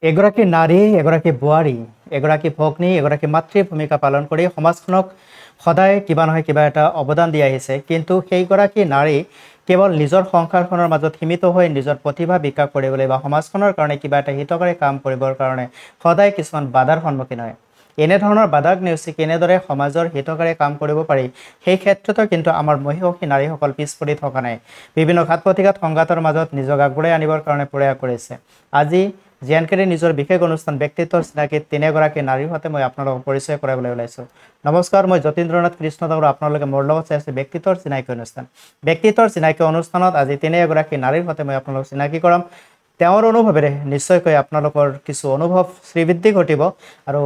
এগৰাকী নাৰী, এগৰাকী বোৱাৰী, এগৰাকী ভগ্নী, এগৰাকী মাতৃৰ ভূমিকা পালন কৰি সমাজখনক সদায় কিবা নহয় কিবা এটা অৱদান দি আহিছে। কিন্তু সেইগৰাকী নাৰী কেৱল নিজৰ সংসাৰখনৰ মাজত সীমিত হৈ নিজৰ প্ৰতিভা বিকাশ কৰিবলৈ বা সমাজখনৰ কাৰণে কিবা এটা হিতকাৰী কাম কৰিবৰ কাৰণে সদায় কিছুমান বাধাৰ সন্মুখীন হয়। এনেধৰণৰ বাধাক নেওচি কেনেদৰে সমাজৰ হিতকাৰী কাম কৰিব পাৰি, সেই ক্ষেত্ৰতো কিন্তু আমাৰ মহিয়সী নাৰীসকল পিছ পৰি থকা নাই। বিভিন্ন ঘাত প্ৰতিঘাত সংঘাতৰ মাজত নিজক আগবঢ়াই আনিবৰ কাৰণে প্ৰয়াস কৰিছে। আজি জিয়ানকেৰে নিজৰ বিশেষ অনুষ্ঠান ব্যক্তিত্বৰ চিনাকিত তিনিগৰাকী নাৰীৰ সৈতে মই আপোনালোকক পৰিচয় কৰাবলৈ ওলাইছোঁ। নমস্কাৰ, মই যতীন্দ্ৰনাথ কৃষ্ণ ডাঙৰ, আপোনালোকে মোৰ লগত চাই আছে ব্যক্তিত্বৰ চিনাকি অনুষ্ঠান। ব্যক্তিত্বৰ চিনাকি অনুষ্ঠানত আজি তিনিগৰাকী নাৰীৰ সৈতে মই আপোনালোকক চিনাকি কৰাম। তেওঁৰ অনুভৱেৰে নিশ্চয়কৈ আপোনালোকৰ কিছু অনুভৱ শ্ৰীবৃদ্ধি ঘটিব আৰু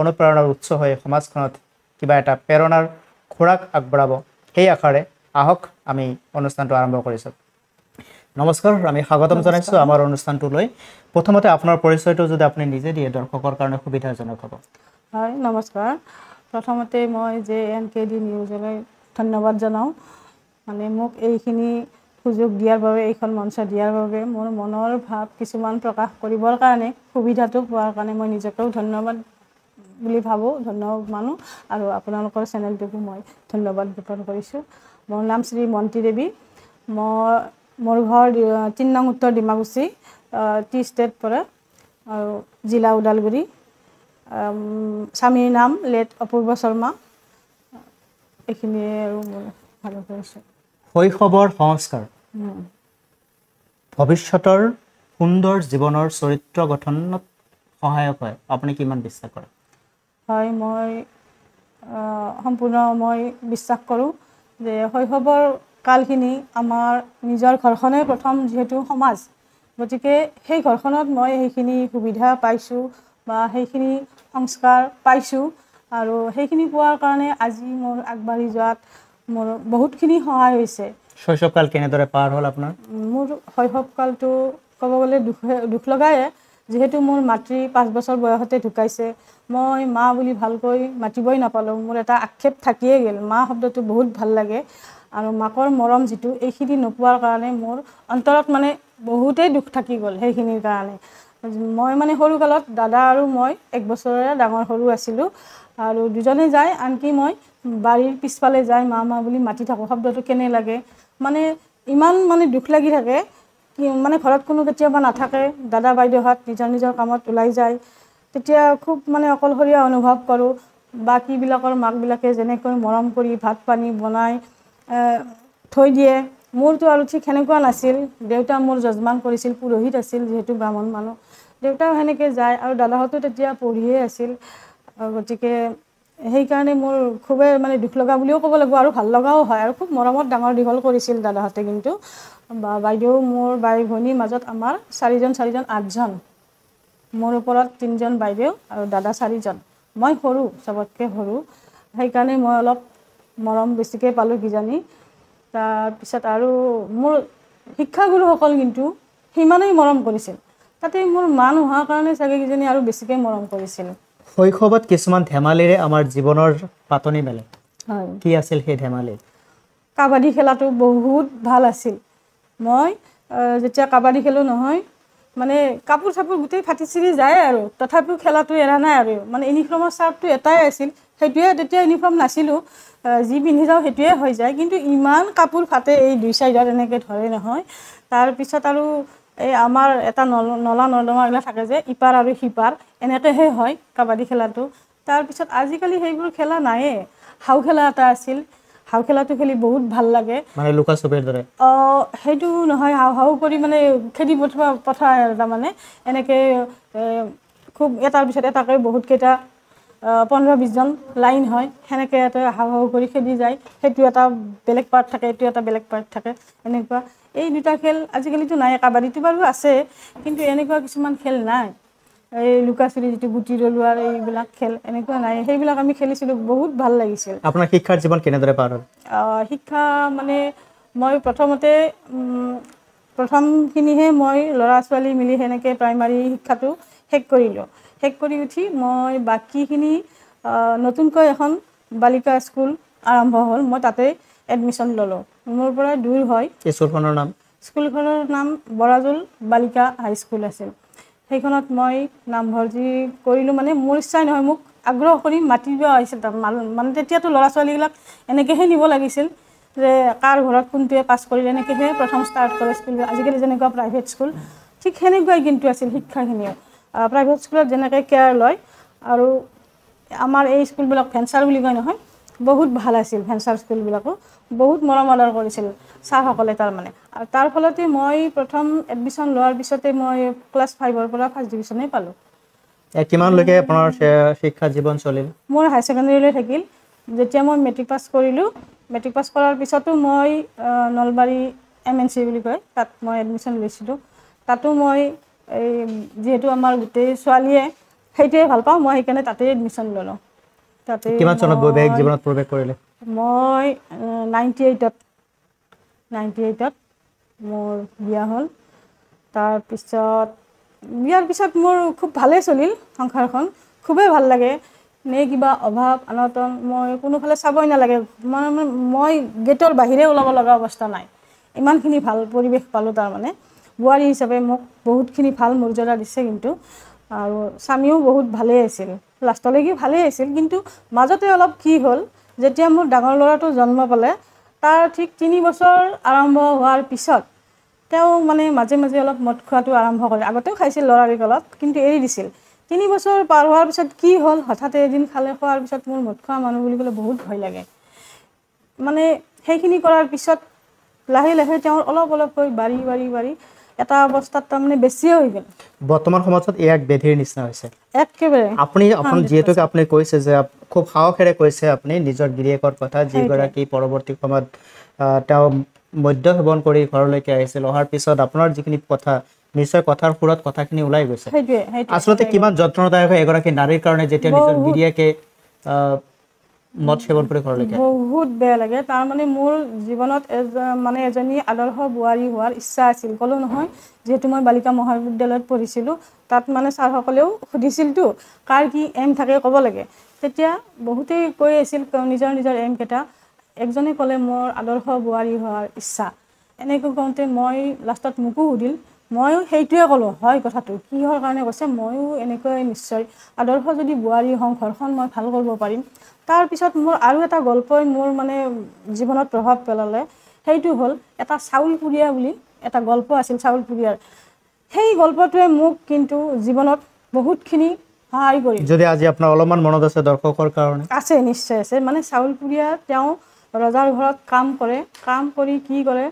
অনুপ্ৰেৰণাৰ উৎস হৈ সমাজখনত কিবা এটা প্ৰেৰণাৰ খোৰাক আগবঢ়াব। সেই আশাৰে আহক আমি অনুষ্ঠানটো আৰম্ভ কৰিছোঁ। নমস্কাৰ, আমি স্বাগতম জনাইছোঁ আমাৰ অনুষ্ঠানটোলৈ। প্ৰথমতে আপোনাৰ পৰিচয়টো যদি আপুনি নিজে দিয়ে দৰ্শকৰ কাৰণে সুবিধাজনক হ'ব। হয়, নমস্কাৰ। প্ৰথমতে মই JNKD নিউজলৈ ধন্যবাদ জনাওঁ। মানে মোক এইখিনি সুযোগ দিয়াৰ বাবে, এইখন মঞ্চ দিয়াৰ বাবে, মোৰ মনৰ ভাৱ কিছুমান প্ৰকাশ কৰিবৰ কাৰণে সুবিধাটো পোৱাৰ কাৰণে মই নিজকেও ধন্যবাদ বুলি ভাবোঁ, ধন্যবাদ মানো। আৰু আপোনালোকৰ চেনেলটোকো মই ধন্যবাদ জ্ঞাপন কৰিছোঁ। মোৰ নাম শ্ৰী মন্তি দেৱী। মোৰ ঘৰ ৩ নং উত্তৰ ডিমাকুচি, টি ষ্টেট পৰে আৰু জিলা ওদালগুৰি। স্বামীৰ নাম লেট অপূৰ্ব শৰ্মা। এইখিনিয়ে আৰু মই ভালো কৰিছোঁ। শৈশৱৰ সংস্কাৰ ভৱিষ্যতৰ সুন্দৰ জীৱনৰ চৰিত্ৰ গঠনত সহায়ক হয়, আপুনি কিমান বিশ্বাস কৰে? হয়, মই সম্পূৰ্ণ মই বিশ্বাস কৰোঁ যে শৈশৱৰ কালখিনি আমাৰ নিজৰ ঘৰখনেই প্ৰথম যিহেতু সমাজ, গতিকে সেই ঘৰখনত মই সেইখিনি সুবিধা পাইছোঁ বা সেইখিনি সংস্কাৰ পাইছোঁ। আৰু সেইখিনি পোৱাৰ কাৰণে আজি মোৰ আগবাঢ়ি যোৱাত মোৰ বহুতখিনি সহায় হৈছে। শৈশৱকাল কেনেদৰে পাৰ হ'ল আপোনাৰ? মোৰ শৈশৱকালটো ক'ব গ'লে দুখ লগায়ে, যিহেতু মোৰ মাতৃ 5 বছৰ বয়সতে ঢুকাইছে। মই মা বুলি ভালকৈ মাতিবই নাপালোঁ। মোৰ এটা আক্ষেপ থাকিয়ে গ'ল। মা শব্দটো বহুত ভাল লাগে আৰু মাকৰ মৰম যিটো, এইখিনি নোপোৱাৰ কাৰণে মোৰ অন্তৰত মানে বহুতেই দুখ থাকি গ'ল। সেইখিনিৰ কাৰণে মই মানে সৰুকালত দাদা আৰু মই 1 বছৰেৰে ডাঙৰ সৰু আছিলোঁ আৰু দুজনে যায়, আনকি মই বাৰীৰ পিছফালে যাই মা মা বুলি মাতি থাকোঁ। শব্দটো কেনে লাগে, মানে ইমান মানে দুখ লাগি থাকে। মানে ঘৰত কোনো কেতিয়াবা নাথাকে, দাদা বাইদেউহঁত নিজৰ নিজৰ কামত ওলাই যায়। তেতিয়া খুব মানে অকলশৰীয়া অনুভৱ কৰোঁ। বাকীবিলাকৰ মাকবিলাকে যেনেকৈ মৰম কৰি ভাত পানী বনাই থৈ দিয়ে, মোৰতো আৰু ঠিক সেনেকুৱা নাছিল। দেউতা মোৰ যজমান কৰিছিল, পুৰোহিত আছিল, যিহেতু ব্ৰাহ্মণ মানুহ। দেউতাও সেনেকৈ যায় আৰু দাদাহঁতো তেতিয়া পঢ়িয়ে আছিল। গতিকে সেইকাৰণে মোৰ খুবেই মানে দুখ লগা বুলিও ক'ব লাগিব আৰু ভাল লগাও হয়। আৰু খুব মৰমত ডাঙৰ দীঘল কৰিছিল দাদাহঁতে। কিন্তু বাইদেউ, মোৰ বাই ভনীৰ মাজত আমাৰ 4জন 8জন। মোৰ ওপৰত 3জন বাইদেউ আৰু দাদা 4জন। মই সৰু, চবতকৈ সৰু। সেইকাৰণে মই অলপ মৰম বেছিকৈ পালোঁ কিজানি। তাৰপিছত আৰু মোৰ শিক্ষাগুৰুসকল কিন্তু সিমানেই মৰম কৰিছিল। তাতে মোৰ মা নোহোৱাৰ কাৰণে চাগে কিজানি আৰু বেছিকৈ মৰম কৰিছিল। শৈশৱত কিছুমান ধেমালিৰে আমাৰ জীৱনৰ পাতনি মেলে। হয়, কি আছিল সেই ধেমালি? কাবাডী খেলাটো বহুত ভাল আছিল। মই যেতিয়া কাবাডী খেলোঁ নহয়, মানে কাপোৰ চাপোৰ গোটেই ফাটি চিৰি যায় আৰু তথাপিও খেলাটো এৰা নাই। আৰু মানে ইউনিফৰ্মৰ চাৰ্টটো এটাই আছিল, সেইটোৱে। তেতিয়া ইউনিফৰ্ম নাছিলোঁ, যি পিন্ধি যাওঁ সেইটোৱে হৈ যায়। কিন্তু ইমান কাপোৰ ফাটে, এই 2 চাইডত এনেকৈ ধৰে নহয়। তাৰপিছত আৰু এই আমাৰ এটা নলা নৰ্দমাবিলাক থাকে যে, ইপাৰ আৰু সিপাৰ, এনেকৈহে হয় কাবাডী খেলাটো। তাৰপিছত আজিকালি সেইবোৰ খেলা নায়ে। হাউ খেলা এটা আছিল, হাউ খেলাটো খেলি বহুত ভাল লাগে। মানে লুকা চুপিৰ দৰে? সেইটো নহয়, হাউ হাউ কৰি মানে খেদি পঠায় আৰু তাৰমানে এনেকৈ খুব এটাৰ পিছত এটাকৈ বহুতকেইটা 15-20জন লাইন হয়, সেনেকৈ এটা হাউ হাউ কৰি খেদি যায়। সেইটো এটা বেলেগ পাৰ্ট থাকে, এইটো এটা বেলেগ পাৰ্ট থাকে, এনেকুৱা। এই 2টা খেল আজিকালিতো নাই। কাবাডীটো বাৰু আছে, কিন্তু এনেকুৱা কিছুমান খেল নাই। এই লুকা চুৰি, যিটো গুটি দলিওৱাৰ, এইবিলাক খেল এনেকুৱা নাই। সেইবিলাক আমি খেলিছিলোঁ, বহুত ভাল লাগিছিল। আপোনাৰ শিক্ষাৰ জীৱন কেনেদৰে পাৰ হ'ল? শিক্ষা মানে মই প্ৰথমখিনিহে মই ল'ৰা ছোৱালী মিলি সেনেকৈ প্ৰাইমাৰী শিক্ষাটো শেষ কৰিলোঁ। শেষ কৰি উঠি মই বাকীখিনি নতুনকৈ এখন বালিকা স্কুল আৰম্ভ হ'ল, মই তাতে এডমিশ্যন ল'লোঁ। মোৰ পৰা দূৰ হয়। স্কুলখনৰ নাম? স্কুলখনৰ নাম বৰাজুল বালিকা হাইস্কুল আছিল। সেইখনত মই নামভৰ্তি কৰিলোঁ। মানে মোৰ ইচ্ছাই নহয়, মোক আগ্ৰহ কৰি মাতিব আহিছিল। মানে তেতিয়াতো ল'ৰা ছোৱালীবিলাক এনেকৈহে নিব লাগিছিল যে কাৰ ঘৰত কোনটোৱে পাছ কৰিলে এনেকৈহে প্ৰথম ষ্টাৰ্ট কৰে স্কুল। আজিকালি যেনেকুৱা প্ৰাইভেট স্কুল ঠিক সেনেকুৱাই কিন্তু আছিল শিক্ষাখিনিও। প্ৰাইভেট স্কুলত যেনেকৈ কেয়াৰ লয় আৰু আমাৰ এই স্কুলবিলাক ভেঞ্চাৰ বুলি কয় নহয়, বহুত ভাল আছিল। ভেঞ্চাৰ স্কুলবিলাকো বহুত মৰম আদৰ কৰিছিল ছাৰসকলে তাৰমানে। আৰু তাৰ ফলতে মই প্ৰথম এডমিশ্যন লোৱাৰ পিছতে মই ক্লাছ 5ৰ পৰা ফাৰ্ষ্ট ডিভিশ্যনেই পালোঁ। কিমানলৈকে আপোনাৰ শিক্ষা জীৱন চলিল? মোৰ হাই ছেকেণ্ডেৰীলৈ থাকিল। যেতিয়া মই মেট্ৰিক পাছ কৰিলোঁ, মেট্ৰিক পাছ কৰাৰ পিছতো মই নলবাৰী MNC বুলি কয় তাত মই এডমিশ্যন লৈছিলোঁ। তাতো মই এই যিহেতু আমাৰ গোটেই ছোৱালীয়ে সেইটোৱে ভাল পাওঁ, মই সেইকাৰণে তাতেই এডমিশ্যন ল'লোঁ। তাতে কিমান চনত বৈবাহিক জীৱনত প্ৰৱেশ কৰিলে? মই 98ত মোৰ বিয়া হ'ল। তাৰপিছত বিয়াৰ পিছত মোৰ খুব ভালেই চলিল সংসাৰখন, খুবেই ভাল লাগে। নে কিবা অভাৱ অনাটন মই কোনোফালে চাবই নালাগে। মই গেটৰ বাহিৰে ওলাব লগা অৱস্থা নাই, ইমানখিনি ভাল পৰিৱেশ পালোঁ। তাৰমানে বোৱাৰী হিচাপে মোক বহুতখিনি ভাল মৰ্যাদা দিছে কিন্তু। আৰু স্বামীও বহুত ভালেই আছিল, লাষ্টলৈকে ভালেই আছিল। কিন্তু মাজতে অলপ কি হ'ল, যেতিয়া মোৰ ডাঙৰ ল'ৰাটো জন্ম পালে তাৰ ঠিক 3 বছৰ আৰম্ভ হোৱাৰ পিছত তেওঁ মানে মাজে মাজে অলপ মদ খোৱাটো আৰম্ভ কৰে। আগতেও খাইছিল ল'ৰাৰি কালত, কিন্তু এৰি দিছিল। 3 বছৰ পাৰ হোৱাৰ পিছত কি হ'ল, হঠাৎ এদিন খালে, খোৱাৰ পিছত মোৰ মদ খোৱা মানুহ বুলি ক'লে বহুত ভয় লাগে। মানে সেইখিনি কৰাৰ পিছত লাহে লাহে তেওঁৰ অলপ অলপকৈ বাঢ়ি এটা অৱস্থাত তাৰমানে বেছিয়ে হৈ গ'ল। বৰ্তমান সমাজত এই এক ব্যাধিৰ নিচিনা হৈছে একেবাৰে। আপুনি যিহেতু আপুনি কৈছে যে খুব সাহসেৰে কৈছে আপুনি নিজৰ গিৰিয়েকৰ কথা, যিগৰাকী পৰৱৰ্তী সময়ত তেওঁ মদ্য সেৱন কৰি ঘৰলৈকে আহিছিল। অহাৰ পিছত আপোনাৰ যিখিনি কথা, নিশ্চয় কথাৰ সুৰত কথাখিনি ওলাই গৈছে। আচলতে কিমান যন্ত্ৰণাদায়ক হয় এগৰাকী নাৰীৰ কাৰণে যেতিয়া নিজৰ গিৰিয়েকে মদ সেৱন কৰি ঘৰলৈকে আহে। বহুত বেয়া লাগে। তাৰমানে মোৰ জীৱনত মানে এজনী আদৰ্শ বোৱাৰী হোৱাৰ ইচ্ছা আছিল, ক'লোঁ নহয়। যিহেতু মই বালিকা মহাবিদ্যালয়ত পঢ়িছিলোঁ, তাত মানে ছাৰসকলেও সুধিছিলতো কাৰ কি এম থাকে ক'ব লাগে। তেতিয়া বহুতেই কৈ আছিল নিজৰ নিজৰ এমকেইটা। একজনে ক'লে মোৰ আদৰ্শ বোৱাৰী হোৱাৰ ইচ্ছা। এনেকৈ কওঁতে মই লাষ্টত মোকো সুধিল, ময়ো সেইটোৱে ক'লোঁ, হয় কথাটো কিহৰ কাৰণে কৈছে। ময়ো এনেকৈ নিশ্চয় আদৰ্শ যদি বোৱাৰী হওঁ, ঘৰখন মই ভাল কৰিব পাৰিম। তাৰপিছত মোৰ আৰু এটা গল্পই মোৰ মানে জীৱনত প্ৰভাৱ পেলালে। সেইটো হ'ল এটা চাউলপুৰীয়া বুলি এটা গল্প আছিল, চাউলপুৰীয়াৰ। সেই গল্পটোৱে মোক কিন্তু জীৱনত বহুতখিনি সহায় কৰিল। যদি আজি আপোনাৰ অলপমান মনত আছে দৰ্শকৰ কাৰণে? আছে, নিশ্চয় আছে। মানে চাউলপুৰীয়া তেওঁ ৰজাৰ ঘৰত কাম কৰে, কাম কৰি কি কৰে,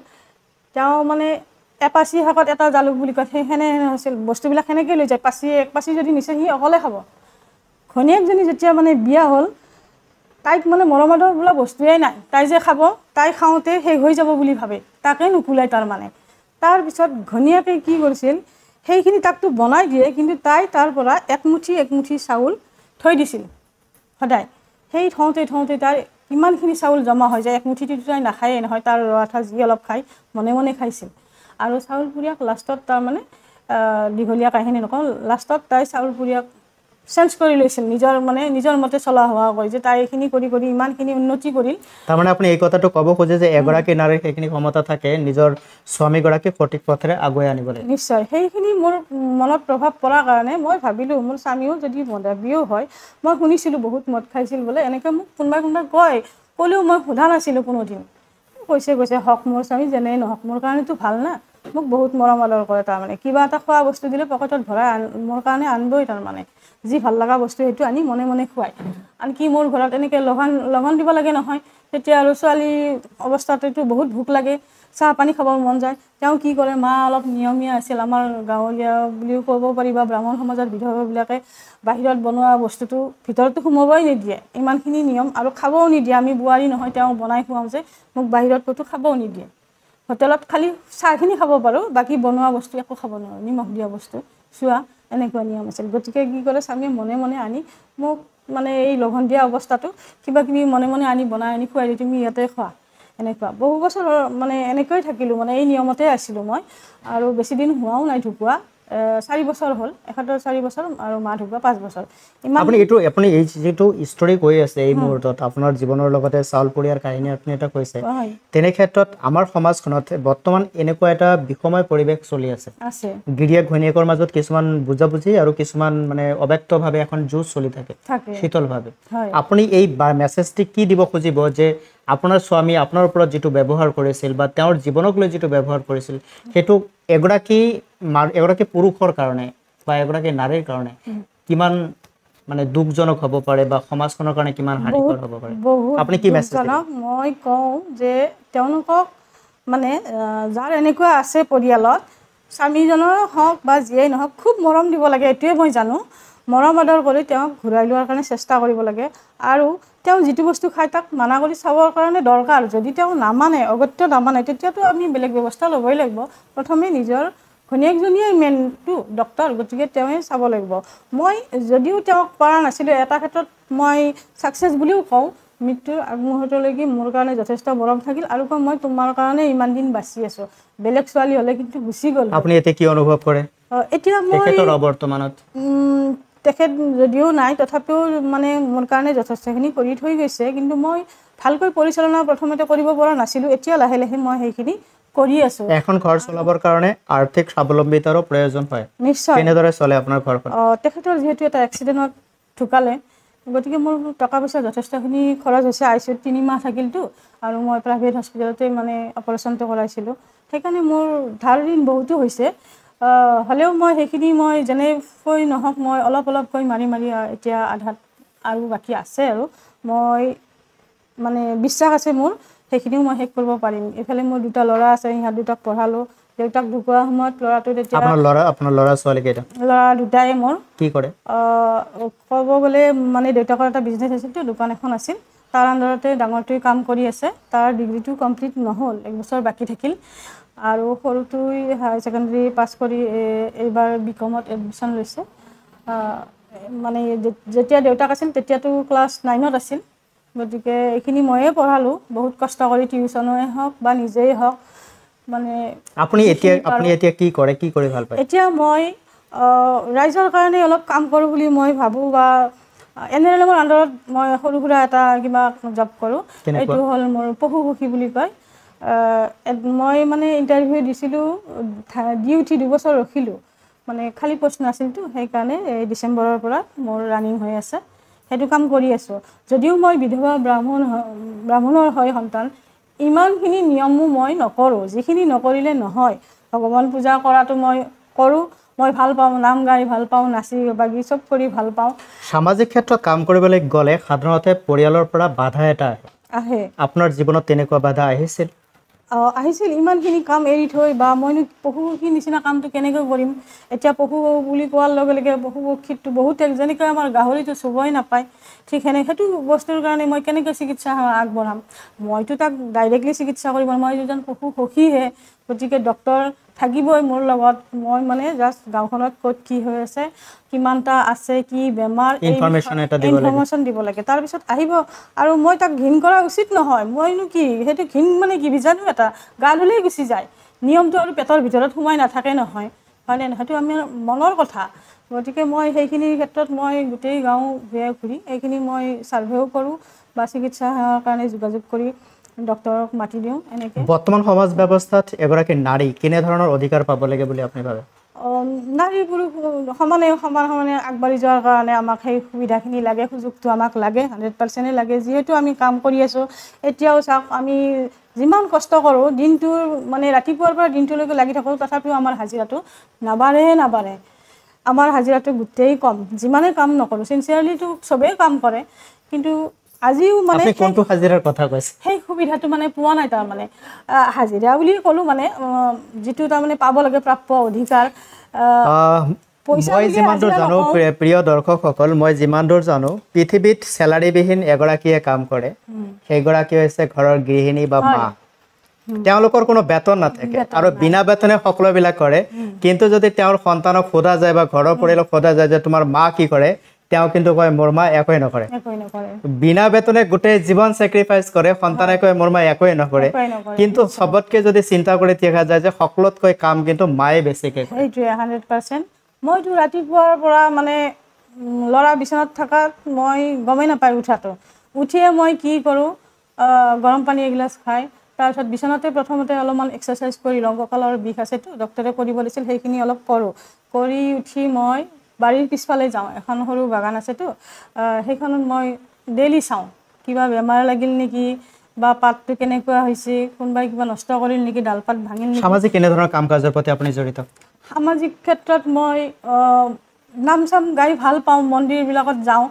তেওঁ মানে এপাচি শাকত এটা জালুক বুলি কয়, সেনে আছিল বস্তুবিলাক। সেনেকৈ লৈ যায়, এক পাচি যদি নিছে সি অকলে খাব। ঘনীয়েকজনী যেতিয়া মানে বিয়া হ'ল, তাইক মানে মৰম আদৰ বোলা বস্তুৱেই নাই। তাই যে খাব, তাই খাওঁতে শেষ হৈ যাব বুলি ভাবে, তাকে নুকুলাই তাৰমানে। তাৰপিছত ঘনীয়েকে কি কৰিছিল, সেইখিনি তাকতো বনাই দিয়ে, কিন্তু তাই তাৰ পৰা একমুঠি চাউল থৈ দিছিল সদায়। সেই থওঁতে তাই ইমানখিনি চাউল জমা হৈ যায়, একমুঠিটো তাই নাখায়েই নহয়, তাৰ ৰঠা যি অলপ খাই মনে মনে খাইছিল। আৰু চাউলপুৰীয়াক লাষ্টত তাৰমানে দীঘলীয়া কাহিনী নকওঁ, লাষ্টত তাই চাউলপুৰীয়াক চেঞ্জ কৰি লৈছিল, নিজৰ মতে চলা হোৱা কৰি, যে তাই এইখিনি কৰি ইমানখিনি উন্নতি কৰিল। তাৰমানে আপুনি এই কথাটো ক'ব খোজে যে এগৰাকী নাৰীৰ সেইখিনি ক্ষমতা থাকে নিজৰ স্বামীগৰাকীক সঠিক পথেৰে আগুৱাই আনিব লাগে। নিশ্চয়। সেইখিনি মোৰ মনত প্ৰভাৱ পৰাৰ কাৰণে মই ভাবিলোঁ, মোৰ স্বামীও যদি মদাবিও হয়, মই শুনিছিলোঁ বহুত মদ খাইছিল বোলে, এনেকৈ মোক কোনোবাই ক'লেও মই সোধা নাছিলোঁ কোনোদিন। কৈছে হওক মোৰ স্বামী যেনেই নহওক, মোৰ কাৰণেতো ভাল না। মোক বহুত মৰম আদৰ কৰে। তাৰমানে কিবা এটা খোৱা বস্তু দিলে পকেটত ভৰাই মোৰ কাৰণে আনবই। তাৰমানে যি ভাল লগা বস্তু সেইটো আনি মনে মনে খুৱায়। আনকি মোৰ ঘৰত এনেকৈ লঘন দিব লাগে নহয়, তেতিয়া আৰু ছোৱালী অৱস্থাতেতো বহুত ভোক লাগে, চাহ পানী খাবৰ মন যায়। তেওঁ কি কৰে, মা অলপ নিয়মীয়া আছিল, আমাৰ গাঁৱলীয়া বুলিও ক'ব পাৰি, বা ব্ৰাহ্মণ সমাজৰ বিধৱাবিলাকে বাহিৰত বনোৱা বস্তুটো ভিতৰতো সোমাবই নিদিয়ে, ইমানখিনি নিয়ম। আৰু খাবও নিদিয়ে, আমি বোৱাৰী নহয়, তেওঁ বনাই খুৱাওঁ যে মোক বাহিৰত ক'তো খাবও নিদিয়ে। হোটেলত খালি চাহখিনি খাব পাৰোঁ, বাকী বনোৱা বস্তু একো খাব নোৱাৰোঁ, নিমখ দিয়া বস্তু চোৱা, এনেকুৱা নিয়ম আছিল। গতিকে কি কৰে, স্বামীয়ে মনে মনে আনি মোক মানে এই লঘন দিয়া অৱস্থাটো কিবা কিবি মনে মনে আনি বনাই আনি খুৱাই দি, তুমি ইয়াতে খোৱা। এনেকুৱা বহু বছৰ মানে এনেকৈয়ে থাকিলোঁ, মানে এই নিয়মতে আছিলোঁ মই। আৰু বেছি দিন হোৱাও নাই ঢুকুৱা, 4 বছৰ হ'ল, এখেতৰ 4 বছৰ আৰু মা ঢুকুৱা 5 বছৰ। ইমান আপুনি এই যিটো ষ্টৰী কৈ আছে এই মুহূৰ্তত আপোনাৰ জীৱনৰ লগতে চাউল পৰিয়াৰ কাহিনী আপুনি এটা কৈছে, হয় তেনে ক্ষেত্ৰত আমাৰ সমাজখনত বৰ্তমান এনেকুৱা এটা বিষময় পৰিৱেশ চলি আছে। আছে গিৰিয়েক ঘৈণীয়েকৰ মাজত কিছুমান বুজাবুজি আৰু কিছুমান মানে অব্যক্তভাৱে এখন যুঁজ চলি থাকে থাকে শীতলভাৱে। হয় আপুনি এই মেছেজটি কি দিব খুজিব যে আপোনাৰ স্বামী আপোনাৰ ওপৰত যিটো ব্যৱহাৰ কৰিছিল বা তেওঁৰ জীৱনক লৈ যিটো ব্যৱহাৰ কৰিছিল সেইটো এগৰাকী পুৰুষৰ কাৰণে বা এগৰাকী নাৰীৰ কাৰণে কিমান মানে দুখজনক হ'ব পাৰে বা সমাজখনৰ কাৰণে কিমান হানিকৰ হ'ব পাৰে, বহুত আপুনি কি মেছেজ দিব? দুখজনক। মই কওঁ যে তেওঁলোকক মানে যাৰ এনেকুৱা আছে পৰিয়ালত, স্বামীজনৰ হওক বা যিয়েই নহওক খুব মৰম দিব লাগে, এইটোৱে মই জানো। মৰম আদৰ কৰি তেওঁক ঘূৰাই লোৱাৰ কাৰণে চেষ্টা কৰিব লাগে আৰু তেওঁ যিটো বস্তু খায় তাক মানা কৰি চাবৰ কাৰণে দৰকাৰ। যদি তেওঁ নামানে, অগত্য নামানে, তেতিয়াতো আমি বেলেগ ব্যৱস্থা ল'বই লাগিব। প্ৰথমে নিজৰ ঘৈণীয়েকজনীয়ে মেইনটো ডক্তৰ, গতিকে তেওঁৱে চাব লাগিব। মই যদিও তেওঁক পৰা নাছিলোঁ, এটা ক্ষেত্ৰত মই ছাকচেছ বুলিও কওঁ। মৃত্যুৰ আগমুহূৰ্তলৈকে মোৰ কাৰণে যথেষ্ট মৰম থাকিল আৰু কওঁ মই তোমাৰ কাৰণে ইমান দিন বাচি আছোঁ। বেলেগ ছোৱালী হ'লে কিন্তু গুচি গ'ল। আপুনি এতিয়া কি অনুভৱ কৰে এতিয়া মই তেখেতৰ অবৰ্তমানত? তেখেত যদিও নাই তথাপিও মানে মোৰ কাৰণে যথেষ্টখিনি কৰি থৈ গৈছে, কিন্তু মই ভালকৈ পৰিচালনা প্ৰথমতে কৰিব পৰা নাছিলোঁ। এতিয়া লাহে লাহে মই সেইখিনি কৰি আছোঁ। এখন ঘৰ চলাবৰ কাৰণে আৰ্থিক স্বাৱলম্বিতাৰো প্ৰয়োজন হয়। নিশ্চয়। কেনেদৰে চলে আপোনাৰ ঘৰখন? তেখেতৰ যিহেতু এটা এক্সিডেণ্টত ঢুকালে, গতিকে মোৰ টকা পইচা যথেষ্টখিনি খৰচ হৈছে। ICUত 3 মাহ থাকিলতো আৰু মই প্ৰাইভেট হস্পিটেলতে মানে অপাৰেশ্যনটো কৰাইছিলোঁ। সেইকাৰণে মোৰ ধাৰ ঋণ বহুতো হৈছে। হ'লেও মই সেইখিনি মই যেনেকৈ নহওক মই অলপকৈ মাৰি এতিয়া আধাত আৰু বাকী আছে আৰু মই মানে বিশ্বাস আছে মোৰ সেইখিনিও মই শেষ কৰিব পাৰিম। এইফালে মোৰ 2টা ল'ৰা আছে, সিহঁত 2টাক পঢ়ালোঁ। দেউতাক ঢুকোৱাৰ সময়ত ল'ৰাটো তেতিয়া আপোনাৰ ল'ৰা ছোৱালী কেইটা? ল'ৰা 2টাই মোৰ। কি কৰে? ক'ব গ'লে মানে দেউতাকৰ এটা বিজনেছ আছিলতো, দোকান এখন আছিল। তাৰ আণ্ডাৰতে ডাঙৰটোৱে কাম কৰি আছে। তাৰ ডিগ্ৰীটো কমপ্লিট নহ'ল, 1 বছৰ বাকী থাকিল। আৰু সৰুটোৱে হায়াৰ ছেকেণ্ডেৰী পাছ কৰি এইবাৰ BComত এডমিশ্যন লৈছে। মানে যেতিয়া দেউতাক আছিল তেতিয়াতো ক্লাছ 9ত আছিল। গতিকে এইখিনি ময়ে পঢ়ালোঁ, বহুত কষ্ট কৰি টিউশ্যনেই হওক বা নিজেই হওক। মানে আপুনি এতিয়া কি কৰে, কি কৰি ভাল পায়? এতিয়া মই ৰাইজৰ কাৰণে অলপ কাম কৰোঁ বুলি মই ভাবোঁ, বা NRLMৰ আণ্ডাৰত মই সৰু সুৰা এটা কিবা জব কৰোঁ। এইটো হ'ল মোৰ পশুসখী বুলি কয়। মই মানে ইণ্টাৰভিউ দিছিলোঁ, দি উঠি 2 বছৰ ৰখিলোঁ। মানে খালী পোষ্ট নাছিলতো, সেইকাৰণে এই ডিচেম্বৰৰ পৰা মোৰ ৰানিং হৈ আছে। সেইটো কাম কৰি আছোঁ। যদিও মই বিধৱা ব্ৰাহ্মণৰ হয় সন্তান, ইমানখিনি নিয়মো মই নকৰোঁ। যিখিনি নকৰিলে নহয়। ভগৱান পূজা কৰাটো মই কৰোঁ। মই ভাল পাওঁ, নাম গাই ভাল পাওঁ, নাচি বাগি চব কৰি ভাল পাওঁ। সামাজিক ক্ষেত্ৰত কাম কৰিবলৈ গ'লে সাধাৰণতে পৰিয়ালৰ পৰা বাধা এটা আহে। আপোনাৰ জীৱনত তেনেকুৱা বাধা আহিছিল? আহিছিল। ইমানখিনি কাম এৰি থৈ বা মইনো পশুসখীৰ নিচিনা কামটো কেনেকৈ কৰিম। এতিয়া পশু বুলি কোৱাৰ লগে লগে পশুপক্ষীটো বহুত যেনেকৈ আমাৰ গাহৰিটো চুবই নাপায়, ঠিক সেইটো বস্তুৰ কাৰণে মই কেনেকৈ চিকিৎসা আগবঢ়াম। মইতো তাক ডাইৰেক্টলি চিকিৎসা কৰিব, মই এজন পশুসখীহে। গতিকে ডক্তৰ থাকিবই মোৰ লগত। মই মানে জাষ্ট গাঁওখনত ক'ত কি হৈ আছে, কিমানটা আছে, কি বেমাৰ, ইনফৰমেশ্যন দিব লাগে। তাৰপিছত আহিব আৰু মই তাক ঘিণ কৰা উচিত নহয়। মইনো কি সেইটো ঘিণ মানে কি, বীজাণু এটা গা ধুলেই গুচি যায়। নিয়মটো আৰু পেটৰ ভিতৰত সোমাই নাথাকে নহয়, হয়নে নহয়? সেইটো আমাৰ মনৰ কথা। গতিকে মই সেইখিনিৰ ক্ষেত্ৰত মই গোটেই গাঁও ঘূৰি এইখিনি মই ছাৰ্ভেও কৰোঁ বা চিকিৎসা সেৱাৰ কাৰণে যোগাযোগ কৰি ডক্তৰক মাতি দিওঁ। এনেকৈ বৰ্তমান সমাজ ব্যৱস্থাত এগৰাকী নাৰী কেনেধৰণৰ অধিকাৰ পাব লাগে বুলি আপুনি ভাবে? নাৰী পুৰুষ সমানে আগবাঢ়ি যোৱাৰ কাৰণে আমাক সেই সুবিধাখিনি লাগে, সুযোগটো আমাক লাগে, 100% লাগে। যিহেতু আমি কাম কৰি আছোঁ, এতিয়াও চাওক আমি যিমান কষ্ট কৰোঁ, দিনটোৰ মানে ৰাতিপুৱাৰ পৰা দিনটোলৈকে লাগি থাকোঁ, তথাপিও আমাৰ হাজিৰাটো নাবাঢ়ে। আমাৰ হাজিৰাটো গোটেই কম, যিমানে কাম নকৰোঁ। চিনচিয়াৰলিটো চবেই কাম কৰে, কিন্তু আজিও মানে কোনটো হাজিৰাৰ কথা কৈছে? সেই সুবিধাটো মানে পোৱা নাই। তাৰমানে হাজিৰা বুলি ক'লোঁ, মানে যিটো তাৰমানে পাব লাগে প্ৰাপ্য অধিকাৰ। মই যিমান দূৰ জানো, প্ৰিয় দৰ্শকসকল, মই যিমান দূৰ জানো পৃথিৱীত চেলাৰীবিহীন এগৰাকীয়ে কাম কৰে, সেইগৰাকী হৈছে ঘৰৰ গৃহিণী বা মা। তেওঁলোকৰ কোনো বেতন নাথাকে আৰু বিনা বেতনে সকলোবিলাক কৰে। কিন্তু যদি তেওঁৰ সন্তানক সোধা যায় বা ঘৰৰ পৰিয়ালক সোধা যায় যে তোমাৰ মা কি কৰে, তেওঁ কিন্তু কয় মোৰ মা একোৱে নকৰে একোৱে নকৰে বিনা বেতনে গোটেই জীৱন চেক্ৰিফাইচ কৰে সন্তানে কয় মোৰ মা একোৱে নকৰে কিন্তু সবতকে যদি চিন্তা কৰি দেখা যায় যে সকলোতকৈ কাম কিন্তু মায়ে বেছিকে কৰে সেইটোৱে 100% মইতো ৰাতিপুৱাৰ পৰা মানে ল'ৰা বিচনাত থকাত মই গমেই নাপায় উঠাটো উঠিয়ে মই কি কৰোঁ গৰম পানী এগিলাচ খাই তাৰপিছত বিচনাতে প্ৰথমতে অলপমান এক্সাৰচাইজ কৰি লওঁ কঁকালৰ বিষ আছেতো ডক্টৰে কৰিব দিছিল সেইখিনি অলপ কৰোঁ কৰি উঠি মই বাৰীৰ পিছফালে যাওঁ এখন সৰু বাগান আছেতো সেইখনত মই ডেইলি চাওঁ কিবা বেমাৰ লাগিল নেকি বা পাতটো কেনেকুৱা হৈছে কোনোবাই কিবা নষ্ট কৰিল নেকি ডালপাত ভাঙিল নেকি সামাজিক কেনেধৰণৰ কাম কাজৰ প্ৰতি আপুনি জড়িত সামাজিক ক্ষেত্ৰত মই নাম চাম গাই ভাল পাওঁ মন্দিৰবিলাকত যাওঁ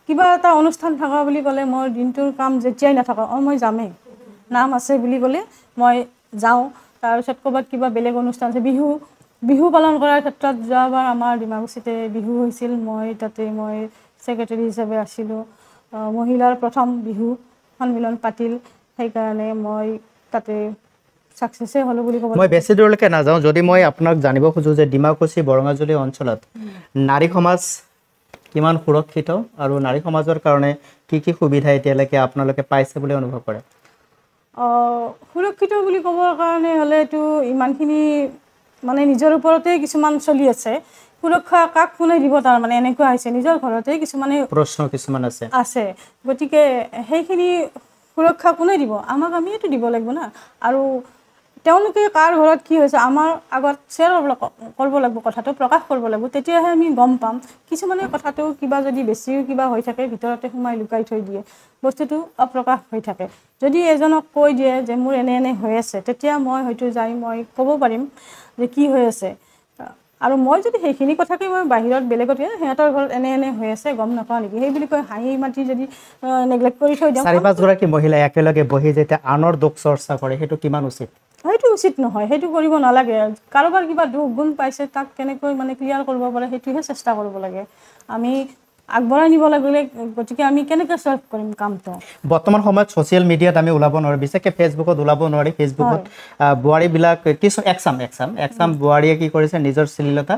কিবা এটা অনুষ্ঠান থকা বুলি ক'লে মোৰ দিনটোৰ কাম যেতিয়াই নাথাকক মই যামেই নাম আছে বুলি ক'লে মই যাওঁ তাৰপিছত ক'ৰবাত কিবা বেলেগ অনুষ্ঠান আছে বিহু পালন কৰাৰ ক্ষেত্ৰত যোৱাবাৰ আমাৰ ডিমাকুছিতে বিহু হৈছিল মই তাতে মই ছেক্ৰেটাৰী হিচাপে আছিলোঁ মহিলাৰ প্ৰথম বিহু সন্মিলন পাতিল সেইকাৰণে মই তাতে সাকসেসে হলো বুলি ক'ব মই বেছি দূৰলৈকে নাযাওঁ যদি মই আপোনাক জানিব খোজো যে ডিমাকুছি বৰঙাজুলি অঞ্চলত নাৰী সমাজ কিমান সুৰক্ষিত আৰু নাৰী সমাজৰ কাৰণে কি সুবিধা এতিয়ালৈকে আপোনালোকে পাইছে বুলি অনুভৱ কৰে সুৰক্ষিত বুলি ক'বৰ কাৰণে হ'লেতো ইমানখিনি মানে নিজৰ ওপৰতে কিছুমান চলি আছে সুৰক্ষা কাক কোনে দিব তাৰ মানে এনেকুৱা হৈছে নিজৰ ঘৰতে কিছুমানে প্ৰশ্ন কিছুমান আছে গতিকে সেইখিনি সুৰক্ষা কোনে দিব আমাক আমিয়েতো দিব লাগিব না আৰু তেওঁলোকে কাৰ ঘৰত কি হৈছে আমাৰ আগত শ্বেয়াৰ কৰিব লাগিব কথাটো প্ৰকাশ কৰিব লাগিব তেতিয়াহে আমি গম পাম কিছুমানে কথাটো কিবা যদি বেছিও কিবা হৈ থাকে ভিতৰতে সোমাই লুকাই থৈ দিয়ে বস্তুটো অপ্ৰকাশ হৈ থাকে যদি এজনক কৈ দিয়ে যে মোৰ এনে হৈ আছে তেতিয়া মই হয়তো যাই মই ক'ব পাৰিম যে কি হৈ আছে আৰু মই যদি সেইখিনি কথাকে মই বাহিৰত বেলেগত সিহঁতৰ ঘৰত এনে হৈ আছে গম নাপাওঁ নেকি সেই বুলি কৈ হাঁহি মাতি যদি নেগলেক্ট কৰি থৈ দিওঁ 4-5 গৰাকী মহিলা একেলগে বহি যেতিয়া আনৰ দুখ চৰ্চা কৰে সেইটো কিমান উচিত সেইটো উচিত নহয় সেইটো কৰিব নালাগে কাৰোবাৰ কিবা দুখ গুণ পাইছে তাক কেনেকৈ মানে ক্লিয়াৰ কৰিব পাৰে সেইটোহে চেষ্টা কৰিব লাগে আমি আগবঢ়াই নিব লাগিলে গতিকে আমি কেনেকৈ সলভ কৰিম কামটো বৰ্তমান সময়ত ছ'চিয়েল মিডিয়াত আমি ওলাব নোৱাৰোঁ বিশেষকৈ ফেচবুকত ওলাব নোৱাৰি ফেচবুকত বোৱাৰীবিলাক কিছু একচাম বোৱাৰীয়ে কি কৰিছে নিজৰ শ্লীলতা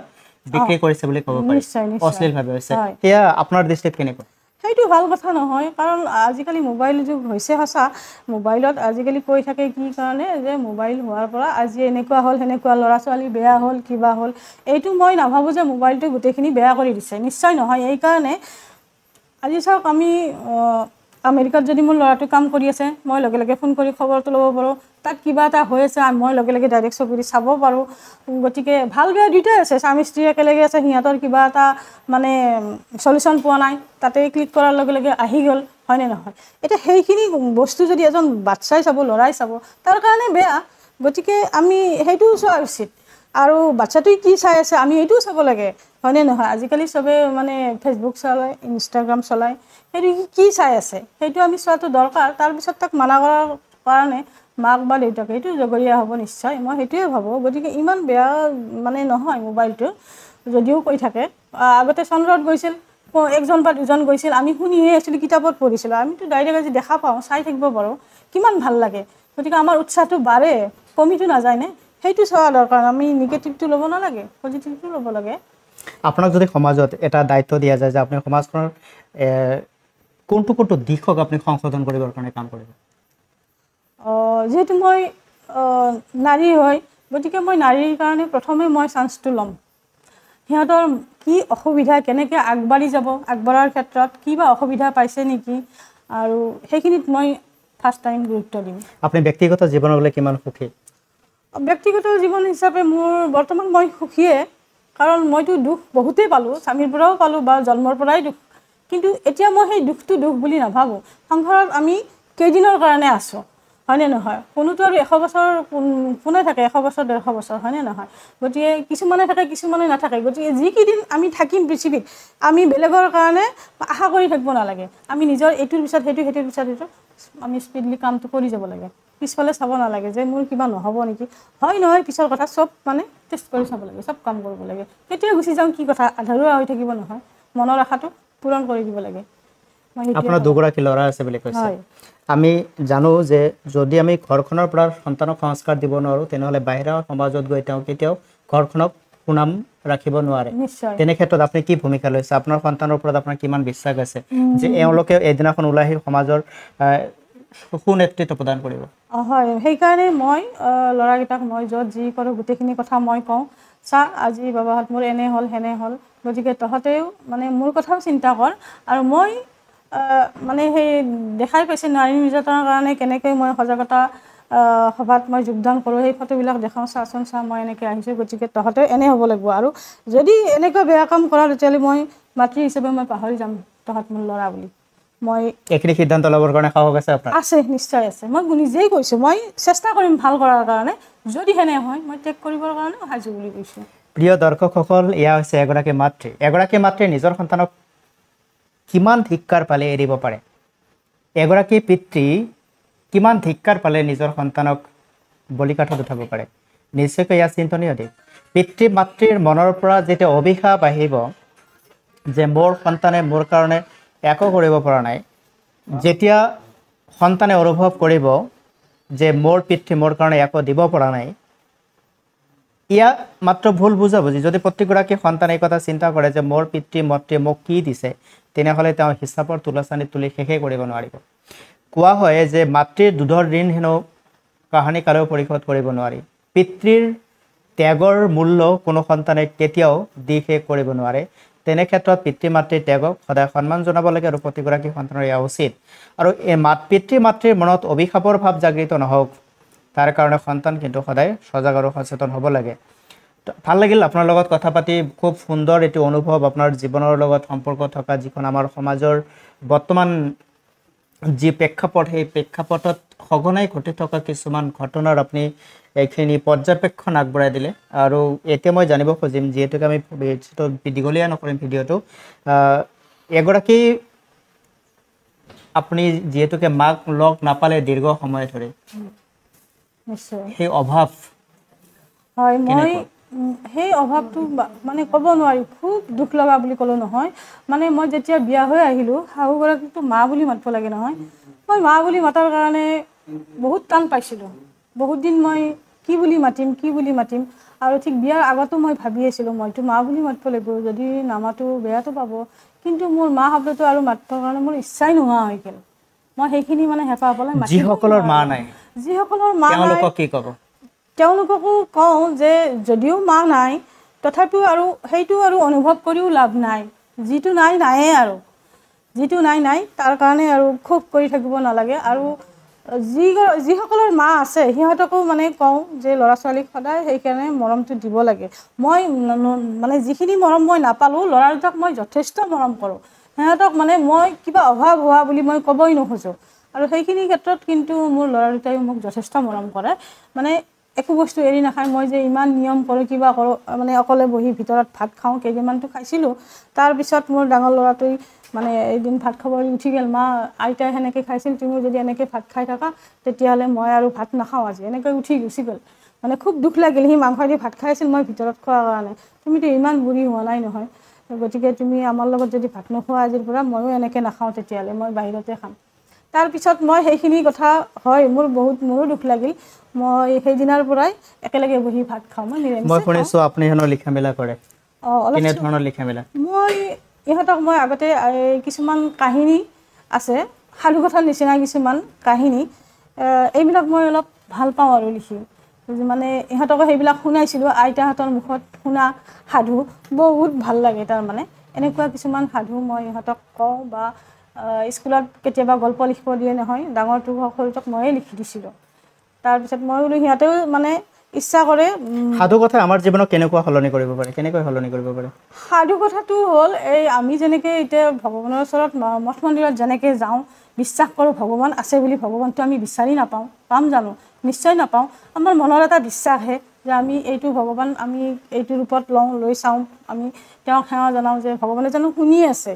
বিক্ৰী কৰিছে বুলি ক'ব পাৰি অশ্লীলভাৱে হৈছে সেয়া আপোনাৰ দৃষ্টিত কেনেকুৱা সেইটো ভাল কথা নহয় কাৰণ আজিকালি মোবাইল যুগ হৈছে সঁচা মোবাইলত আজিকালি কৈ থাকে কি কাৰণে যে মোবাইল হোৱাৰ পৰা আজি এনেকুৱা হ'ল সেনেকুৱা ল'ৰা ছোৱালী বেয়া হ'ল কিবা হ'ল এইটো মই নাভাবোঁ যে মোবাইলটো গোটেইখিনি বেয়া কৰি দিছে নিশ্চয় নহয় এইকাৰণে আজি চাওক আমি আমেৰিকাত যদি মোৰ ল'ৰাটো কাম কৰি আছে মই লগে লগে ফোন কৰি খবৰটো ল'ব পাৰোঁ তাত কিবা এটা হৈ আছে মই লগে লগে ডাইৰেক্ট চকুদি চাব পাৰোঁ গতিকে ভাল বেয়া দুয়োটাই আছে স্বামী স্ত্ৰী একেলগে আছে সিহঁতৰ কিবা এটা মানে সলিউশ্যন পোৱা নাই তাতে ক্লিক কৰাৰ লগে লগে আহি গ'ল হয়নে নহয় এতিয়া সেইখিনি বস্তু যদি এজন বাচ্চাই চাব ল'ৰাই চাব তাৰ কাৰণে বেয়া গতিকে আমি সেইটো চোৱা উচিত আৰু বাচ্চাটোৱে কি চাই আছে আমি এইটোও চাব লাগে হয়নে নহয় আজিকালি চবে মানে ফেচবুক চলায় ইনষ্টাগ্ৰাম চলায় সেইটো কি চাই আছে সেইটো আমি চোৱাটো দৰকাৰ তাৰপিছত তাক মানা কৰাৰ কাৰণে মাক বা দেউতাকে এইটো জগৰীয়া হ'ব নিশ্চয় মই সেইটোৱে ভাবোঁ গতিকে ইমান বেয়া মানে নহয় মোবাইলটো যদিও কৈ থাকে আগতে চন্দ্ৰত গৈছিল একজন বা দুজন গৈছিল আমি শুনিহে আছিলোঁ কিতাপত পঢ়িছিলোঁ আমিতো ডাইৰেক্ট আজি দেখা পাওঁ চাই থাকিব পাৰোঁ কিমান ভাল লাগে গতিকে আমাৰ উৎসাহটো বাঢ়ে কমিটো নাযায়নে সেইটো চোৱা দৰকাৰ আমি নিগেটিভটো ল'ব নালাগে পজিটিভটো ল'ব লাগে আপোনাক যদি সমাজত এটা দায়িত্ব দিয়া যায় যে আপুনি সমাজখনৰ কোনটো দিশক আপুনি সংশোধন কৰিবৰ কাৰণে কাম কৰিব যিহেতু মই নাৰী হয় গতিকে মই নাৰীৰ কাৰণে প্ৰথমে মই চান্সটো ল'ম সিহঁতৰ কি অসুবিধা কেনেকৈ আগবাঢ়ি যাব আগবঢ়াৰ ক্ষেত্ৰত কিবা অসুবিধা পাইছে নেকি আৰু সেইখিনিত মই ফাৰ্ষ্ট টাইম গুৰুত্ব দিম আপুনি ব্যক্তিগত জীৱনলৈ কিমান সুখী ব্যক্তিগত জীৱন হিচাপে মোৰ বৰ্তমান মই সুখীয়ে কাৰণ মইতো দুখ বহুতেই পালোঁ স্বামীৰ পৰাও পালোঁ বা জন্মৰ পৰাই দুখ কিন্তু এতিয়া মই সেই দুখটো দুখ বুলি নাভাবোঁ সংসাৰত আমি কেইদিনৰ কাৰণে আছোঁ হয়নে নহয় কোনোতো আৰু 100 বছৰ কোনে থাকে 100 বছৰ 150 বছৰ হয়নে নহয় গতিকে কিছুমানে থাকে কিছুমানে নাথাকে গতিকে যিকেইদিন আমি থাকিম পৃথিৱীত আমি বেলেগৰ কাৰণে আশা কৰি থাকিব নালাগে আমি নিজৰ এইটোৰ পিছত সেইটোৰ পিছত সেইটো আমি স্পীডলি কামটো কৰি যাব লাগে পিছফালে চাব নালাগে যে মোৰ কিবা নহ'ব নেকি হয় নহয় পিছৰ কথা চব মানে টেষ্ট কৰি চাব লাগে চব কাম কৰিব লাগে কেতিয়া গুচি যাওঁ কি কথা আধৰুৱা হৈ থাকিব নহয় মনৰ আশাটো পূৰণ কৰি দিব লাগে আপোনাৰ দুগৰাকী ল'ৰা আছে বুলি কৈছে আমি জানো যে যদি আমি ঘৰখনৰ পৰা সন্তানক সংস্কাৰ দিব নোৱাৰোঁ তেনেহ'লে বাহিৰা সমাজত গৈ তেওঁ কেতিয়াও ঘৰখনক সুনাম ৰাখিব নোৱাৰে নিশ্চয় তেনে ক্ষেত্ৰত আপুনি কি ভূমিকা লৈছে আপোনাৰ সন্তানৰ ওপৰত আপোনাৰ কিমান বিশ্বাস আছে যে এওঁলোকে এদিনাখন ওলাই আহি সমাজৰ সুনেতৃত্ব প্ৰদান কৰিব হয় সেইকাৰণে মই ল'ৰাকেইটাক মই য'ত যি কৰোঁ গোটেইখিনি কথা মই কওঁ চা আজি বাবাহঁত মোৰ এনে হ'ল সেনে হ'ল গতিকে তহঁতেও মানে মোৰ কথাও চিন্তা কৰ আৰু মই মানে সেই দেখাই পাইছে নাৰী নিৰ্যাতনৰ কাৰণে কেনেকৈ মই সজাগতা সভাত মই যোগদান কৰোঁ সেই ফটোবিলাক দেখাওঁ চাচোন চা মই এনেকৈ আহিছোঁ গতিকে তহঁতেও এনে হ'ব লাগিব আৰু যদি এনেকুৱা বেয়া কাম কৰা তেতিয়াহ'লে মই মাতৃ হিচাপে মই পাহৰি যাম তহঁত মোৰ ল'ৰা বুলি মই এইখিনি সিদ্ধান্ত ল'বৰ কাৰণে সাহস আছে আপোনাৰ আছে নিশ্চয় আছে মই নিজেই কৈছোঁ মই চেষ্টা কৰিম ভাল কৰাৰ কাৰণে যদি সেনে হয় মই ত্যাগ কৰিবৰ কাৰণে সাজু বুলি কৈছোঁ প্ৰিয় দৰ্শকসকল এয়া হৈছে এগৰাকী মাতৃয়ে নিজৰ সন্তানক কিমান ধিক্কাৰ পালে এৰিব পাৰে এগৰাকী পিতৃ কিমান ধিক্কাৰ পালে নিজৰ সন্তানক বলিকাঠত উঠাব পাৰে নিশ্চয়কৈ এয়া চিন্তনীয় দিশ পিতৃ মাতৃৰ মনৰ পৰা যেতিয়া অভিশাপ আহিব যে মোৰ সন্তানে মোৰ কাৰণে একো কৰিব পৰা নাই যেতিয়া সন্তানে অনুভৱ কৰিব যে মোৰ পিতৃ মোৰ কাৰণে একো দিব পৰা নাই ইয়া মাত্ৰ ভুল বুজাবুজি যদি প্ৰতিগৰাকী সন্তানে এই কথা চিন্তা কৰে যে মোৰ পিতৃ মাতৃয়ে মোক কি দিছে তেনেহ'লে তেওঁ হিচাপৰ তুলাচানীত তুলি শেষেই কৰিব নোৱাৰিব কোৱা হয় যে মাতৃৰ দুধৰ ঋণ হেনো কাহানি কালেও পৰিশোধ কৰিব নোৱাৰি পিতৃৰ ত্যাগৰ মূল্য কোনো সন্তানে কেতিয়াও দি শেষ কৰিব নোৱাৰে তেনে ক্ষেত্ৰত পিতৃ মাতৃৰ ত্যাগক সদায় সন্মান জনাব লাগে আৰু প্ৰতিগৰাকী সন্তানৰ এয়া উচিত আৰু এই পিতৃ মাতৃৰ মনত অভিশাপৰ ভাৱ জাগৃত নহওক তাৰ কাৰণে সন্তান কিন্তু সদায় সজাগ আৰু সচেতন হ'ব লাগে ভাল লাগিল আপোনাৰ লগত কথা পাতি খুব সুন্দৰ এটি অনুভৱ আপোনাৰ জীৱনৰ লগত সম্পৰ্ক থকা যিখন আমাৰ সমাজৰ বৰ্তমান যি প্ৰেক্ষাপট সেই প্ৰেক্ষাপটত সঘনাই ঘটি থকা কিছুমান ঘটনাৰ আপুনি এইখিনি পৰ্যবেক্ষণ আগবঢ়াই দিলে আৰু এতিয়া মই জানিব খুজিম যিহেতুকে আমি দীঘলীয়া নকৰিম ভিডিঅ'টো এগৰাকী আপুনি যিহেতুকে মাক লগ নাপালে দীৰ্ঘ সময় ধৰি নিশ্চয় সেই অভাৱ হয় মই সেই অভাৱটো মানে ক'ব নোৱাৰি খুব দুখ লগা বুলি ক'লেও নহয় মানে মই যেতিয়া বিয়া হৈ আহিলোঁ শাহুগৰাকীকতো মা বুলি মাতিব লাগে নহয় মই মা বুলি মাতাৰ কাৰণে বহুত টান পাইছিলোঁ বহুত দিন মই কি বুলি মাতিম আৰু ঠিক বিয়াৰ আগতো মই ভাবি আছিলোঁ মইতো মা বুলি মাতিব লাগিব যদি নামাতো বেয়াটো পাব কিন্তু মোৰ মা শব্দটো আৰু মাতিবৰ কাৰণে মোৰ ইচ্ছাই নোহোৱা হৈ গ'ল মই সেইখিনি মানে হেঁপাহ পলাই যিসকলৰ মা নাই যিসকলৰ মা তেওঁলোকক কি ক'ব তেওঁলোককো কওঁ যে যদিও মা নাই তথাপিও আৰু সেইটো আৰু অনুভৱ কৰিও লাভ নাই যিটো নাইয়ে আৰু যিটো নাই তাৰ কাৰণে আৰু ক্ষোভ কৰি থাকিব নালাগে আৰু যিসকলৰ মা আছে সিহঁতকো মানে কওঁ যে ল'ৰা ছোৱালীক সদায় সেইকাৰণে মৰমটো দিব লাগে মই মানে যিখিনি মৰম মই নাপালোঁ ল'ৰা দুটাক মই যথেষ্ট মৰম কৰোঁ সিহঁতক মানে মই কিবা অভাৱ হোৱা বুলি মই ক'বই নোখোজোঁ আৰু সেইখিনি ক্ষেত্ৰত কিন্তু মোৰ ল'ৰা দুটাইও মোক যথেষ্ট মৰম কৰে মানে একো বস্তু এৰি নাখায় মই যে ইমান নিয়ম কৰোঁ কিবা কৰোঁ মানে অকলে বহি ভিতৰত ভাত খাওঁ কেইদিনমানটো খাইছিলোঁ তাৰপিছত মোৰ ডাঙৰ ল'ৰাটোৱে মানে এদিন ভাত খাব উঠি গ'ল মা আইতাই সেনেকৈ খাইছিল তুমিও যদি এনেকৈ ভাত খাই থাকা তেতিয়াহ'লে মই আৰু ভাত নাখাওঁ আজি এনেকৈ গুচি গ'ল মানে খুব দুখ লাগিল সি মাংস দি ভাত খাইছিল মই ভিতৰত খোৱাৰ কাৰণে তুমিতো ইমান বুঢ়ী হোৱা নাই নহয় গতিকে তুমি আমাৰ লগত যদি ভাত নোখোৱা আজিৰ পৰা ময়ো এনেকৈ নাখাওঁ তেতিয়াহ'লে মই বাহিৰতে খাম তাৰপিছত মই সেইখিনি কথা হয় মোৰো দুখ লাগিল মই সেইদিনাৰ পৰাই একেলগে বহি ভাত খাওঁ মই শুনিছোঁ আপুনি হেনো লিখা মেলা কৰে কেনে ধৰণৰ লিখা মেলা মই ইহঁতক মই আগতে কিছুমান কাহিনী আছে সাধু কথাৰ নিচিনা কিছুমান কাহিনী এইবিলাক মই অলপ ভাল পাওঁ আৰু লিখি মানে ইহঁতকো সেইবিলাক শুনাইছিলোঁ আইতাহঁতৰ মুখত শুনা সাধু বহুত ভাল লাগে তাৰমানে এনেকুৱা কিছুমান সাধু মই ইহঁতক কওঁ বা স্কুলত কেতিয়াবা গল্প লিখিব দিয়ে নহয় ডাঙৰটো সৰুটোক ময়ে লিখি দিছিলোঁ তাৰপিছত মই বোলো সিহঁতেও মানে ইচ্ছা কৰে সাধু কথা আমাৰ জীৱনক কেনেকৈ সলনি কৰিব পাৰে সাধু কথাটো হ'ল এই আমি যেনেকৈ এতিয়া ভগৱানৰ ওচৰত মঠ মন্দিৰত যেনেকৈ যাওঁ বিশ্বাস কৰোঁ ভগৱান আছে বুলি ভগৱানটো আমি বিচাৰি নাপাওঁ পাম জানো নিশ্চয় নাপাওঁ আমাৰ মনৰ এটা বিশ্বাসহে যে আমি এইটো ভগৱান আমি এইটো ৰূপত লৈ চাওঁ আমি তেওঁক সেৱা জনাওঁ যে ভগৱানে জানো শুনি আছে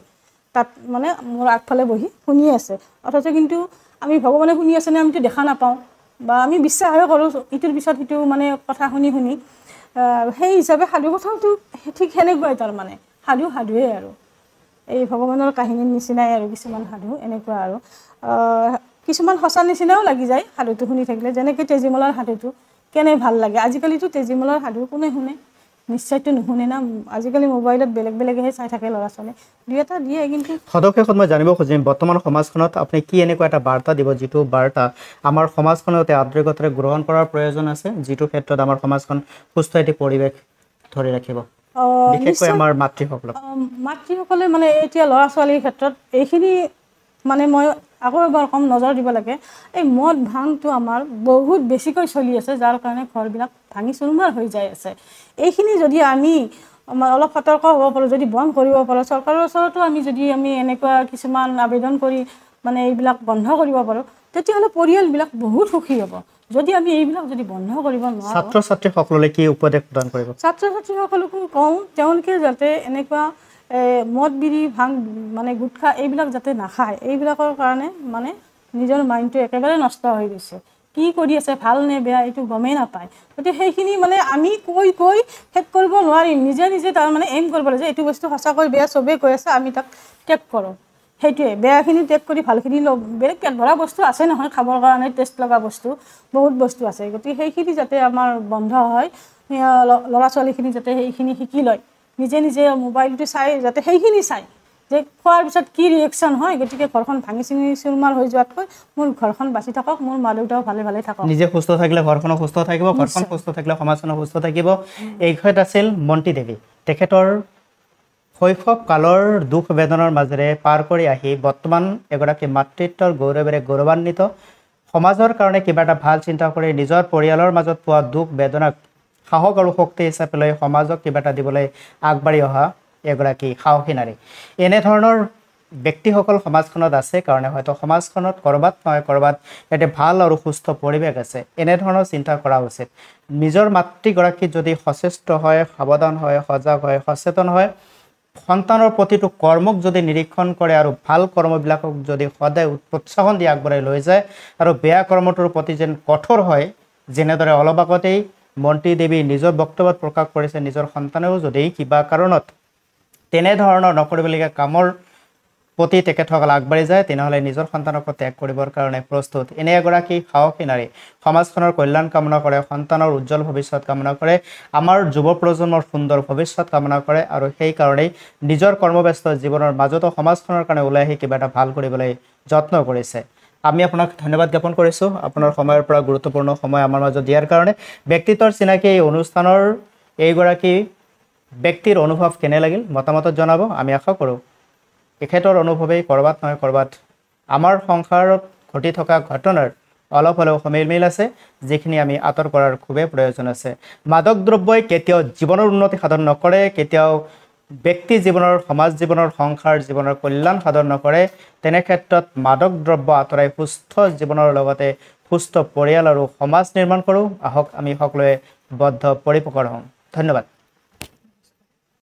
তাত মানে মোৰ আগফালে বহি শুনি আছে অথচ কিন্তু আমি ভগৱানে শুনি আছেনে আমিতো দেখা নাপাওঁ বা আমি বিশ্বাসহে কৰোঁ ইটোৰ পিছত সিটো মানে কথা শুনি সেই হিচাপে সাধু কথাটো ঠিক সেনেকুৱাই তাৰমানে সাধুৱে আৰু এই ভগৱানৰ কাহিনীৰ নিচিনাই আৰু কিছুমান সাধু এনেকুৱা আৰু কিছুমান সঁচা নিচিনাও লাগি যায় সাধুটো শুনি থাকিলে যেনেকৈ তেজীমলাৰ সাধুটো কেনে ভাল লাগে আজিকালিতো তেজীমলাৰ সাধু কোনে শুনে নিশ্চয়তো নুশুনে না। আজিকালি মোবাইলত বেলেগ বেলেগহে চাই থাকে ল'ৰা ছোৱালী, দুই এটা দিয়ে কিন্তু। সদশেষত মই জানিব খুজিম বৰ্তমান সমাজখনত আপুনি কি এনেকুৱা এটা বাৰ্তা দিব যিটো বাৰ্তা আমাৰ সমাজখনতে আন্তৰিকতাৰে গ্ৰহণ কৰাৰ প্ৰয়োজন আছে, যিটো ক্ষেত্ৰত আমাৰ সমাজখন সুস্থ এটি পৰিৱেশ ধৰি ৰাখিব, বিশেষকৈ আমাৰ মাতৃসকলক? মাতৃসকলে মানে এতিয়া ল'ৰা ছোৱালীৰ ক্ষেত্ৰত এইখিনি মানে মই আকৌ এবাৰ কম নজৰ দিব লাগে। এই মদ ভাংটো আমাৰ বহুত বেছিকৈ চলি আছে, যাৰ কাৰণে ঘৰবিলাক ভাঙি চুৰমাৰ হৈ যাই আছে। এইখিনি যদি আমি অলপ সতৰ্ক হ'ব পাৰোঁ, যদি বন্ধ কৰিব পাৰোঁ, চৰকাৰৰ ওচৰতো যদি আমি এনেকুৱা কিছুমান আবেদন কৰি মানে এইবিলাক বন্ধ কৰিব পাৰোঁ, তেতিয়াহ'লে পৰিয়ালবিলাক বহুত সুখী হ'ব। যদি আমি এইবিলাক যদি বন্ধ কৰিব নোৱাৰোঁ, ছাত্ৰ ছাত্ৰীসকললৈ কি উপদেশ প্ৰদান কৰিব? ছাত্ৰ ছাত্ৰীসকলকো কওঁ তেওঁলোকে যাতে এনেকুৱা মদ বিড়ি ভাং মানে গুটখা এইবিলাক যাতে নাখায়। এইবিলাকৰ কাৰণে মানে নিজৰ মাইণ্ডটো একেবাৰে নষ্ট হৈ গৈছে, কি কৰি আছে ভাল নে বেয়া এইটো গমেই নাপায়। গতিকে সেইখিনি মানে আমি কৈ শেষ কৰিব নোৱাৰিম, নিজে নিজে তাৰমানে এইম কৰিব লাগে যে এইটো বস্তু সঁচাকৈ বেয়া, চবেই কৈ আছে আমি তাক ত্যাগ কৰোঁ। সেইটোৱে বেয়াখিনি ত্যাগ কৰি ভালখিনি বেলেগ পেট ভৰা বস্তু আছে নহয় খাবৰ কাৰণে, টেষ্ট লগা বস্তু বহুত বস্তু আছে। গতিকে সেইখিনি যাতে আমাৰ বন্ধ হয়, ল'ৰা ছোৱালীখিনি যাতে সেইখিনি শিকি লয়, নিজে নিজে মোবাইলটো চাই যাতে সেইখিনি চাই যে খোৱাৰ পিছত কি ৰিয়েকশ্যন হয়। গতিকে ঘৰখন ভাঙি চিঙি চুৰমাৰ হৈ যোৱাতকৈ মোৰ ঘৰখন বাচি থাকক, মোৰ মা দেউতাও ভালে ভালে থাকক। নিজে সুস্থ থাকিলে ঘৰখনো সুস্থ থাকিব, ঘৰখন সুস্থ থাকিলে সমাজখনো সুস্থ থাকিব। এই বিষয়ত আছিল মন্তি দেৱী। তেখেতৰ শৈশৱ কালৰ দুখ বেদনাৰ মাজেৰে পাৰ কৰি আহি বৰ্তমান এগৰাকী মাতৃত্বৰ গৌৰৱেৰে গৌৰৱান্বিত, সমাজৰ কাৰণে কিবা এটা ভাল চিন্তা কৰি নিজৰ পৰিয়ালৰ মাজত পোৱা দুখ বেদনাক সাহস আৰু শক্তি হিচাপে লৈ সমাজক কিবা এটা দিবলৈ আগবাঢ়ি অহা এগৰাকী সাহসী নাৰী। এনেধৰণৰ ব্যক্তিসকল সমাজখনত আছে কাৰণে হয়তো সমাজখনত ক'ৰবাত নহয় ক'ৰবাত এটি ভাল আৰু সুস্থ পৰিৱেশ আছে। এনেধৰণৰ চিন্তা কৰা উচিত। নিজৰ মাতৃগৰাকী যদি সচেষ্ট হয়, সাৱধান হয়, সজাগ হয়, সচেতন হয়, সন্তানৰ প্ৰতিটো কৰ্মক যদি নিৰীক্ষণ কৰে আৰু ভাল কৰ্মবিলাকক যদি সদায় উৎসাহন দি আগবঢ়াই লৈ যায় আৰু বেয়া কৰ্মটোৰ প্ৰতি যেন কঠোৰ হয়, যেনেদৰে অলপ আগতেই মন্তি দেৱী নিজৰ বক্তব্যত প্ৰকাশ কৰিছে, নিজৰ সন্তানেও যদি কিবা কাৰণত তেনেধৰণৰ নকৰিবলগীয়া কামৰ প্ৰতি তেখেতসকল আগবাঢ়ি যায়, তেনেহ'লে নিজৰ সন্তানকো ত্যাগ কৰিবৰ কাৰণে প্ৰস্তুত। এনে এগৰাকী সাহসী নাৰী সমাজখনৰ কল্যাণ কামনা কৰে, সন্তানৰ উজ্জ্বল ভৱিষ্যত কামনা কৰে, আমাৰ যুৱ প্ৰজন্মৰ সুন্দৰ ভৱিষ্যত কামনা কৰে আৰু সেইকাৰণেই নিজৰ কৰ্মব্যস্ত জীৱনৰ মাজতো সমাজখনৰ কাৰণে ওলাই আহি কিবা এটা ভাল কৰিবলৈ যত্ন কৰিছে। আমি আপোনাক ধন্যবাদ জ্ঞাপন কৰিছোঁ আপোনাৰ সময়ৰ পৰা গুৰুত্বপূৰ্ণ সময় আমাৰ মাজত দিয়াৰ কাৰণে। ব্যক্তিত্বৰ চিনাকি এই অনুষ্ঠানৰ এইগৰাকী ব্যক্তিৰ অনুভৱ কেনে লাগিল মতামতত জনাব। আমি আশা কৰোঁ এখেতৰ অনুভৱেই ক'ৰবাত নহয় ক'ৰবাত আমাৰ সংসাৰত ঘটি থকা ঘটনাৰ অলপ হ'লেও সমিল আছে, যিখিনি আমি আঁতৰ কৰাৰ খুবেই প্ৰয়োজন আছে। মাদক দ্ৰব্যই কেতিয়াও জীৱনৰ উন্নতি সাধন নকৰে, কেতিয়াও ব্যক্তি জীৱনৰ, সমাজ জীৱনৰ, সংসাৰ জীৱনৰ কল্যাণ সাধন নকৰে। তেনে ক্ষেত্ৰত মাদক দ্ৰব্য আঁতৰাই সুস্থ জীৱনৰ লগতে সুস্থ পৰিয়াল আৰু সমাজ নিৰ্মাণ কৰোঁ। আহক আমি সকলোৱে বদ্ধ পৰিপকৰ হওঁ। ধন্যবাদ।